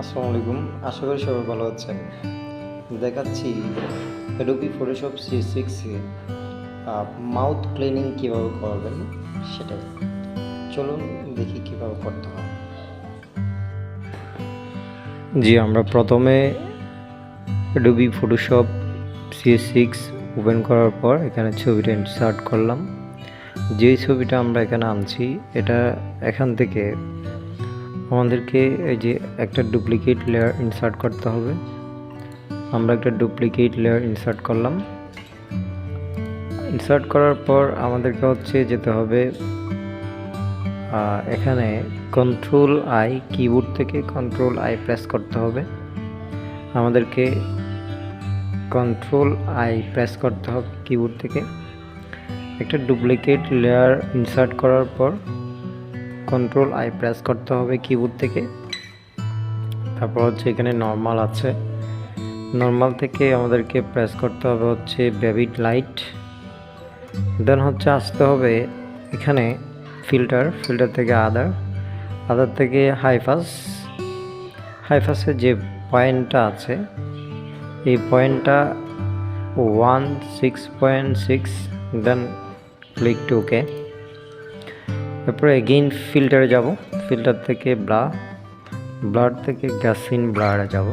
আসসালামু আলাইকুম। আশা করি সবাই ভালো আছেন। দেখাচ্ছি অ্যাডোবি ফটোশপ cs6 এ মাউথ ক্লিনিং কীভাবে করবেন সেটাই। চলুন দেখি কীভাবে করতে হয়। জি, আমরা প্রথমে অ্যাডোবি ফটোশপ cs6 ওপেন করার পর এখানে ছবিটা ইনসার্ট করলাম। যেই ছবিটা আমরা এখানে আনছি এটা এখান থেকে আমাদেরকে এই যে একটা ডুপ্লিকেট লেয়ার ইনসার্ট করতে হবে। আমরা একটা ডুপ্লিকেট লেয়ার ইনসার্ট করলাম। ইনসার্ট করার পর আমাদেরকে যেতে হবে এখানে কন্ট্রোল আই, কিবোর্ড থেকে কন্ট্রোল আই প্রেস করতে হবে। আমাদেরকে কন্ট্রোল আই প্রেস করতে হবে কিবোর্ড থেকে। একটা ডুপ্লিকেট লেয়ার ইনসার্ট করার পর কন্ট্রোল আই প্রেস করতে হবে কিবোর্ড থেকে। তারপর এখানে নর্মাল আছে, নর্মাল থেকে আমাদেরকে প্রেস করতে হবে বেবি লাইট। দেন আসতে হবে এখানে ফিল্টার থেকে আদার থেকে হাইফাসের যে পয়েন্টটা আছে এই পয়েন্টটা 1.6.6। দেন ক্লিক টু ওকে। তারপরে এগেইন ফিল্টারে যাব, ফিল্টার থেকে ব্লার থেকে গ্যাসিন ব্লারে যাব।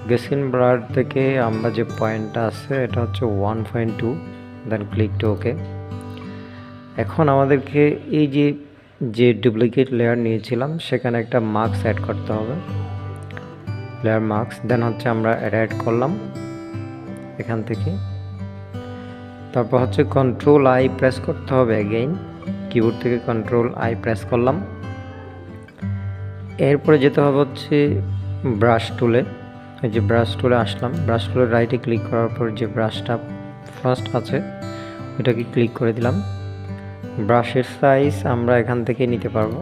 গ্যাসিন ব্লার থেকে আমরা যে পয়েন্টটা আছে এটা 1.2। দেন ক্লিক টু ওকে। এখন আমাদেরকে এই যে ডুপ্লিকেট লেয়ার নিয়েছিলাম সেখানে একটা মার্কস অ্যাড করতে হবে, লেয়ার মার্কস। দেন আমরা অ্যাড করলাম এখান থেকে। তারপর কন্ট্রোল আই প্রেস করতে হবে এগেইন, কিবোর্ড থেকে কন্ট্রোল আই প্রেস করলাম। এরপরে যেতে হবে ব্রাশ টুলে। এই যে ব্রাশ টুলে আসলাম, ব্রাশ টুলে রাইটে ক্লিক করার পর যে ব্রাশটা ফার্স্ট আছে এটাকে ক্লিক করে দিলাম। ব্রাশের সাইজ আমরা এখান থেকে নিতে পারবো।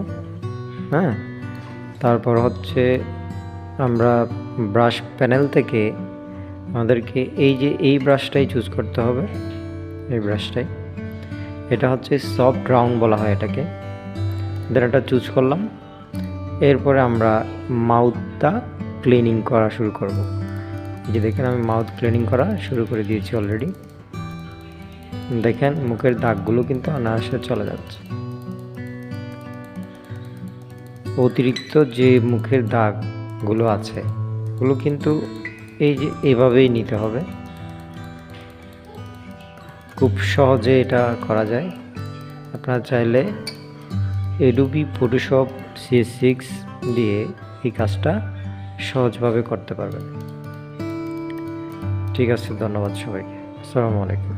হ্যাঁ, তারপর আমরা ব্রাশ প্যানেল থেকে আমাদেরকে এই ব্রাশটাই চুজ করতে হবে। এই ব্রাশটাই, এটা সফট রাউন্ড বলা হয় এটাকে। দেন এটা চুজ করলাম। এরপরে আমরা মাউথটা ক্লিনিং করা শুরু করব। যে দেখেন আমি মাউথ ক্লিনিং করা শুরু করে দিয়েছি অলরেডি। দেখেন মুখের দাগগুলো কিন্তু অনায়াসে চলে যাচ্ছে। অতিরিক্ত যে মুখের দাগগুলো আছে ওগুলো কিন্তু এভাবেই নিতে হবে। খুব সহজে এটা করা যায়। আপনারা চাইলে অ্যাডোবি ফটোশপ cs6 দিয়ে এই কাজটা সহজভাবে করতে পারবেন। ঠিক আছে, ধন্যবাদ সবাইকে। আসসালামু আলাইকুম।